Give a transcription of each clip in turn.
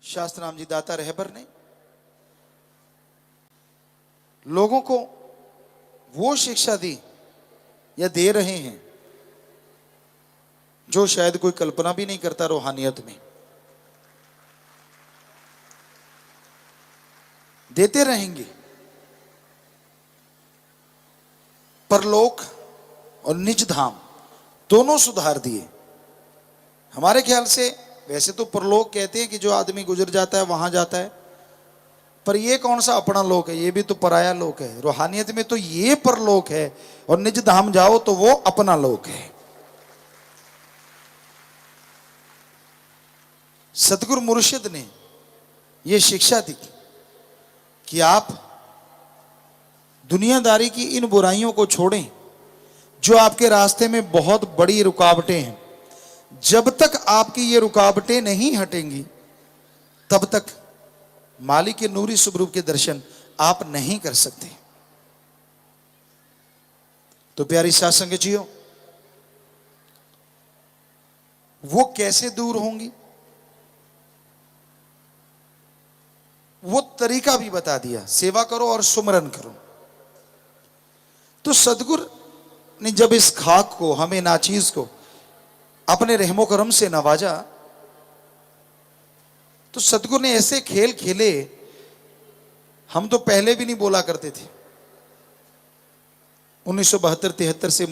शास्त्र राम जी दाता रहबर ने लोगों को वो शिक्षा दी या दे रहे हैं जो शायद कोई कल्पना भी नहीं करता रूहानियत में। देते रहेंगे। परलोक और निज धाम दोनों सुधार दिए। हमारे ख्याल से वैसे तो परलोक कहते हैं कि जो आदमी गुजर जाता है वहां जाता है, पर ये कौन सा अपना लोक है, ये भी तो पराया लोक है। रूहानियत में तो ये परलोक है और निज धाम जाओ तो वो अपना लोक है। सतगुरु मुर्शिद ने ये शिक्षा दी कि आप दुनियादारी की इन बुराइयों को छोड़ें जो आपके रास्ते में बहुत बड़ी रुकावटें हैं। जब तक आपकी ये रुकावटें नहीं हटेंगी तब तक मालिक के नूरी स्वरूप के दर्शन आप नहीं कर सकते। तो प्यारी साध संगत जियो, वो कैसे दूर होंगी वो तरीका भी बता दिया। सेवा करो और सुमरन करो। तो सदगुरु ने जब इस खाक को, हमें नाचीज को अपने रहमो करम से नवाजा, तो सदगुरु ने ऐसे खेल खेले हम तो पहले भी नहीं बोला करते थे। 1972-73 से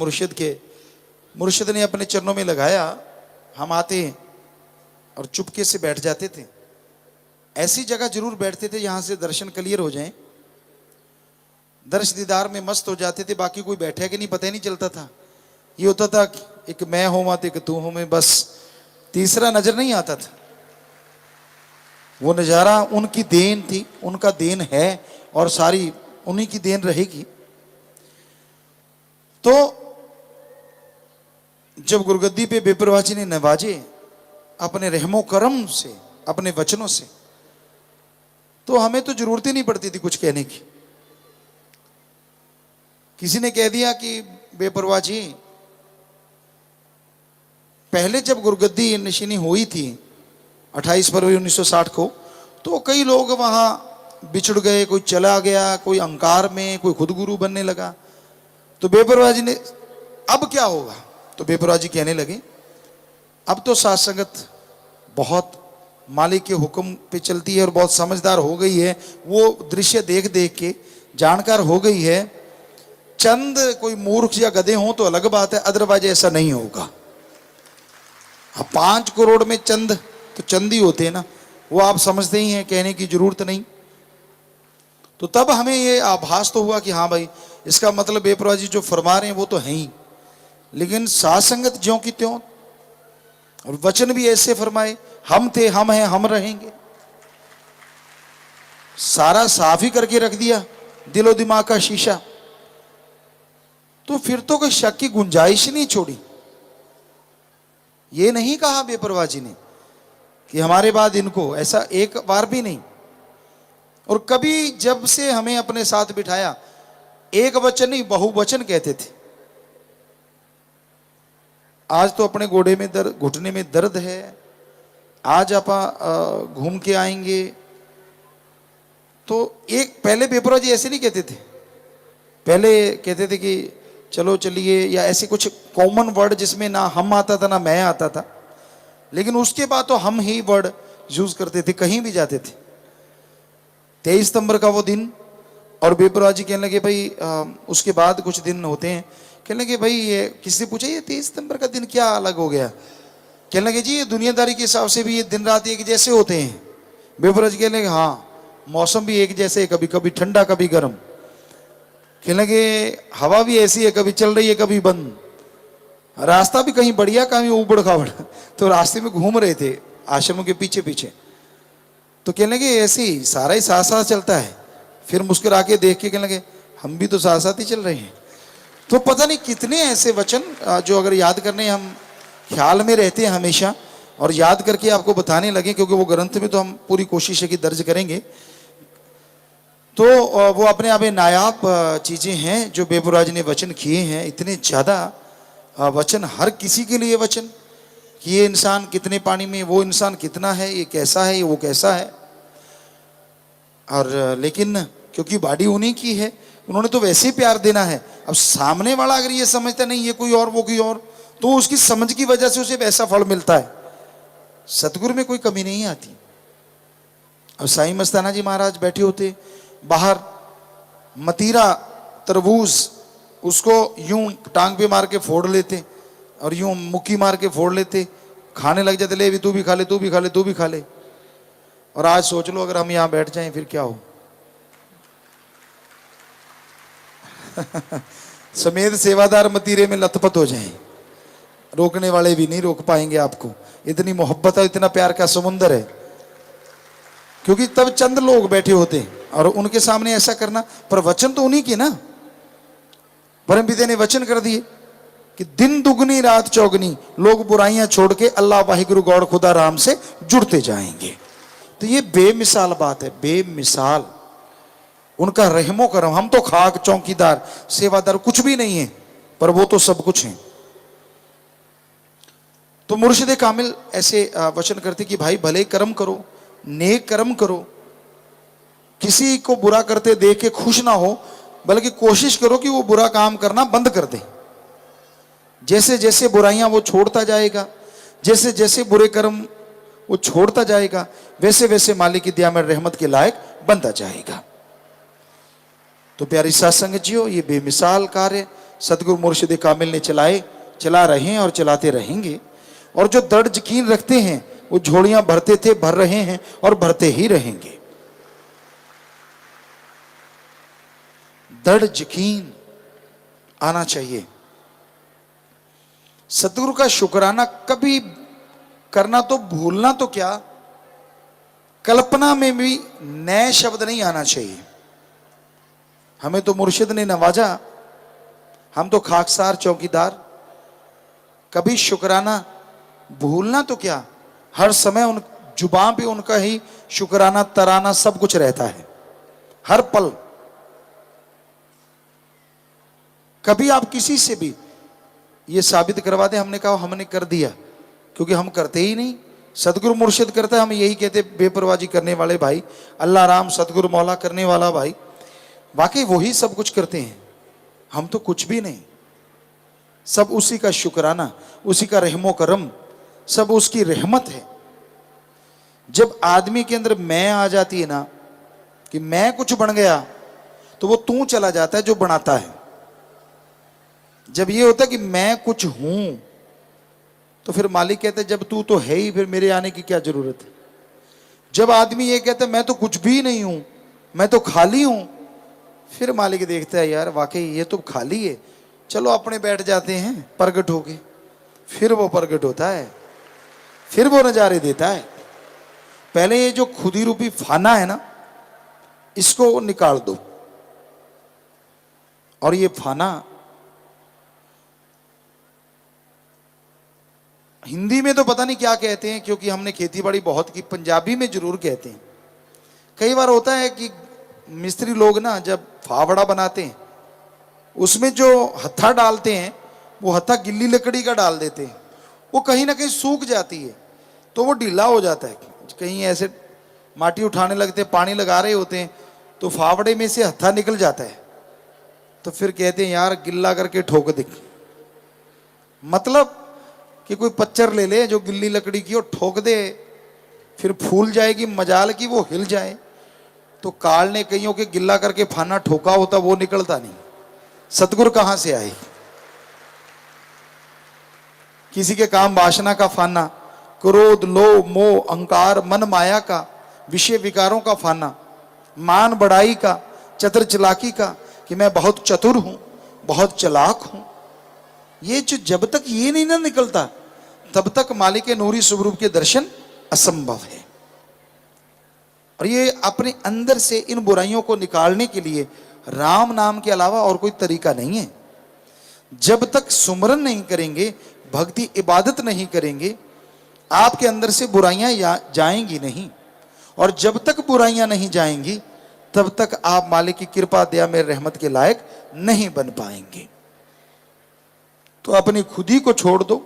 मुर्शिद ने अपने चरणों में लगाया। हम आते और चुपके से बैठ जाते थे। ऐसी जगह जरूर बैठते थे जहां से दर्शन क्लियर हो जाएं। दर्श दीदार में मस्त हो जाते थे, बाकी कोई बैठे कि नहीं पता ही नहीं चलता था। ये होता था एक मैं हूं मत एक तू हूं मैं, बस तीसरा नजर नहीं आता था। वो नजारा उनकी देन थी, उनका देन है और सारी उन्हीं की देन रहेगी। तो जब गुरगद्दी पे बेपरवाह जी ने नवाजे अपने रहमो करम से, अपने वचनों से, तो हमें तो जरूरत ही नहीं पड़ती थी कुछ कहने की। किसी ने कह दिया कि बेपरवाह जी, पहले जब गुरगद्दी नशीनी हुई थी 28 फरवरी 1960 को, तो कई लोग वहां बिछड़ गए, कोई चला गया, कोई अहंकार में, कोई खुद गुरु बनने लगा। तो बेपरवाह जी ने अब क्या होगा, तो बेपरवाह जी कहने लगे अब तो साध संगत बहुत मालिक के हुक्म पे चलती है और बहुत समझदार हो गई है। वो दृश्य देख देख के जानकार हो गई है। चंद कोई मूर्ख या गधे हों तो अलग बात है, अदरवाइज ऐसा नहीं होगा। 5 करोड़ में चंद तो चंद ही होते हैं ना, वो आप समझते ही हैं, कहने की जरूरत नहीं। तो तब हमें ये आभास तो हुआ कि हाँ भाई, इसका मतलब बेपरवाह जी जो फरमा रहे हैं वो तो है ही। लेकिन साध संगत ज्यों की त्यों, और वचन भी ऐसे फरमाए, हम थे, हम हैं, हम रहेंगे। सारा साफ ही करके रख दिया दिलो दिमाग का शीशा। तो फिर तो कोई शक की गुंजाइश नहीं छोड़ी। ये नहीं कहा बेपरवाह जी ने कि हमारे बाद इनको, ऐसा एक बार भी नहीं। और कभी जब से हमें अपने साथ बिठाया, एक वचन नहीं बहुवचन कहते थे। आज तो अपने गोड़े में दर्द, घुटने में दर्द है, आज आप घूम के आएंगे। तो एक पहले बेपरवाह जी ऐसे नहीं कहते थे। पहले कहते थे कि चलो चलिए, या ऐसे कुछ कॉमन वर्ड जिसमें ना हम आता था ना मैं आता था। लेकिन उसके बाद तो हम ही वर्ड यूज करते थे, कहीं भी जाते थे। 23 सितंबर का वो दिन, और बेपरवाह जी कहने लगे भाई उसके बाद कुछ दिन होते हैं, कहने लगे भाई ये किसी से पूछा ये 23 सितंबर का दिन क्या अलग हो गया। कहने लगे जी ये दुनियादारी के हिसाब से भी ये दिन रात एक जैसे होते हैं। बेपरवाह जी कहने लगे हाँ, मौसम भी एक जैसे, कभी कभी ठंडा कभी गर्म। कहने लगे हवा भी ऐसी है, कभी चल रही है कभी बंद। रास्ता भी कहीं बढ़िया कहीं ऊबड़ खाबड़। तो रास्ते में घूम रहे थे आश्रमों के पीछे पीछे, तो कहने लगे ऐसे ही सारा ही साथ साथ चलता है। फिर मुस्कुरा के देख के कहने लगे हम भी तो साथ साथ ही चल रहे हैं। तो पता नहीं कितने ऐसे वचन जो अगर याद करने हम ख्याल में रहते हैं हमेशा, और याद करके आपको बताने लगे, क्योंकि वो ग्रंथ में तो हम पूरी कोशिश है कि दर्ज करेंगे। तो वो अपने आप में नायाब चीजें हैं जो बेपरवाह जी ने वचन किए हैं। इतने ज्यादा वचन, हर किसी के लिए वचन, कि ये इंसान कितने पानी में, वो इंसान कितना है, ये कैसा है, ये वो कैसा है। और लेकिन क्योंकि बॉडी उन्हीं की है, उन्होंने तो वैसे ही प्यार देना है। अब सामने वाला अगर ये समझता नहीं ये कोई और वो कोई और, तो उसकी समझ की वजह से उसे वैसा फल मिलता है। सतगुरु में कोई कमी नहीं आती। अब साईं मस्ताना जी महाराज बैठे होते बाहर, मतीरा तरबूज उसको यूं टांग पे मार के फोड़ लेते और यूं मुक्की मार के फोड़ लेते, खाने लग जाते, ले भी तू भी खा ले, तू भी खा ले, तू भी खा ले। और आज सोच लो अगर हम यहां बैठ जाएं फिर क्या हो। समेत सेवादार मतीरे में लथपथ हो जाएं, रोकने वाले भी नहीं रोक पाएंगे आपको। इतनी मोहब्बत है, इतना प्यार का समुंदर है। क्योंकि तब चंद लोग बैठे होते और उनके सामने ऐसा करना, पर वचन तो उन्हीं के ना। परमपिता ने वचन कर दिए कि दिन दुगनी रात चौगनी लोग बुराइयां छोड़ के अल्लाह वाहिगुरु गौड़ खुदा राम से जुड़ते जाएंगे। तो ये बेमिसाल बात है, बेमिसाल। उनका रहमो करम, हम तो खाक चौकीदार सेवादार कुछ भी नहीं है, पर वो तो सब कुछ है। तो मुर्शिद कामिल ऐसे वचन करते कि भाई भले कर्म करो, नेक कर्म करो, किसी को बुरा करते देख के खुश ना हो, बल्कि कोशिश करो कि वो बुरा काम करना बंद कर दे। जैसे जैसे बुराइयां वो छोड़ता जाएगा, जैसे जैसे बुरे कर्म वो छोड़ता जाएगा, वैसे वैसे मालिक की दया में रहमत के लायक बनता जाएगा। तो प्यारी साथ संगत जियो, ये बेमिसाल कार्य सतगुरु मुर्शिद कामिल ने चलाए, चला रहे हैं और चलाते रहेंगे। और जो दृढ़ यकीन रखते हैं वो झोलियां भरते थे, भर रहे हैं और भरते ही रहेंगे। दृढ़ यकीन आना चाहिए। सतगुरु का शुक्राना कभी करना तो भूलना तो क्या, कल्पना में भी नए शब्द नहीं आना चाहिए। हमें तो मुर्शिद ने नवाजा, हम तो खाकसार चौकीदार। कभी शुक्राना भूलना तो क्या, हर समय उन जुबान पे उनका ही शुक्राना तराना सब कुछ रहता है, हर पल। कभी आप किसी से भी ये साबित करवा दें हमने कहा हमने कर दिया, क्योंकि हम करते ही नहीं। सतगुरु मुर्शिद करता है, हम यही कहते बेपरवाही करने वाले भाई, अल्लाह राम सतगुरु मौला करने वाला भाई। वाकई वही सब कुछ करते हैं, हम तो कुछ भी नहीं। सब उसी का शुक्राना, उसी का रहमो करम, सब उसकी रहमत है। जब आदमी के अंदर मैं आ जाती है ना, कि मैं कुछ बन गया, तो वो तू चला जाता है जो बनाता है। जब ये होता है कि मैं कुछ हूं, तो फिर मालिक कहते जब तू तो है ही, फिर मेरे आने की क्या जरूरत है। जब आदमी ये कहता है मैं तो कुछ भी नहीं हूं, मैं तो खाली हूं, फिर मालिक देखता है यार वाकई ये तो खाली है, चलो अपने बैठ जाते हैं प्रगट होके। फिर वो प्रगट होता है, फिर वो नजारे देता है। पहले ये जो खुदी रूपी फाना है ना, इसको निकाल दो। और ये फाना हिंदी में तो पता नहीं क्या कहते हैं, क्योंकि हमने खेती बाड़ी बहुत की, पंजाबी में जरूर कहते हैं। कई बार होता है कि मिस्त्री लोग ना जब फावड़ा बनाते हैं, उसमें जो हत्था डालते हैं, वो हत्था गिल्ली लकड़ी का डाल देते हैं, वो कहीं ना कहीं सूख जाती है, तो वो ढीला हो जाता है। कहीं ऐसे माटी उठाने लगते, पानी लगा रहे होते हैं, तो फावड़े में से हत्था निकल जाता है, तो फिर कहते हैं यार गिल्ला करके ठोक दे। मतलब कि कोई पच्चर ले ले जो गिल्ली लकड़ी की, और ठोक दे, फिर फूल जाएगी, मजाल की वो हिल जाए। तो काल ने कईयों के गिल्ला करके फाना ठोका होता, वो निकलता नहीं। सतगुरु कहां से आए। किसी के काम वासना का फाना, क्रोध लोभ मोह अहंकार मन माया का, विषय विकारों का फाना, मान बढ़ाई का, चतुर चलाकी का, कि मैं बहुत चतुर हूं, बहुत चलाक हूं। ये जो जब तक ये नहीं ना निकलता, तब तक मालिक के नूरी स्वरूप के दर्शन असंभव है। और ये अपने अंदर से इन बुराइयों को निकालने के लिए राम नाम के अलावा और कोई तरीका नहीं है। जब तक सुमरन नहीं करेंगे, भक्ति इबादत नहीं करेंगे, आपके अंदर से बुराइयां जाएंगी नहीं। और जब तक बुराइयां नहीं जाएंगी, तब तक आप मालिक की कृपा दया में रहमत के लायक नहीं बन पाएंगे। तो अपनी खुदी को छोड़ दो,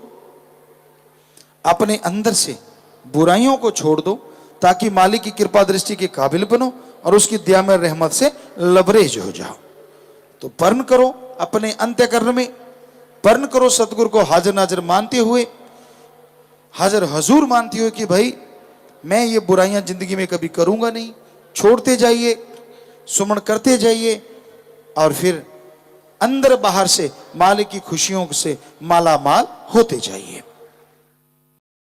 अपने अंदर से बुराइयों को छोड़ दो ताकि मालिक की कृपा दृष्टि के काबिल बनो और उसकी दया में रहमत से लबरेज हो जाओ। तो पर्ण करो अपने अंत्यकरण में, पर्ण करो सतगुरु को हाजिर नाजिर मानते हुए, हाजिर हजूर मानते हुए कि भाई मैं ये बुराइयां जिंदगी में कभी करूंगा नहीं। छोड़ते जाइए, सुमन करते जाइए और फिर अंदर बाहर से मालिक की खुशियों से माला माल होते जाइए।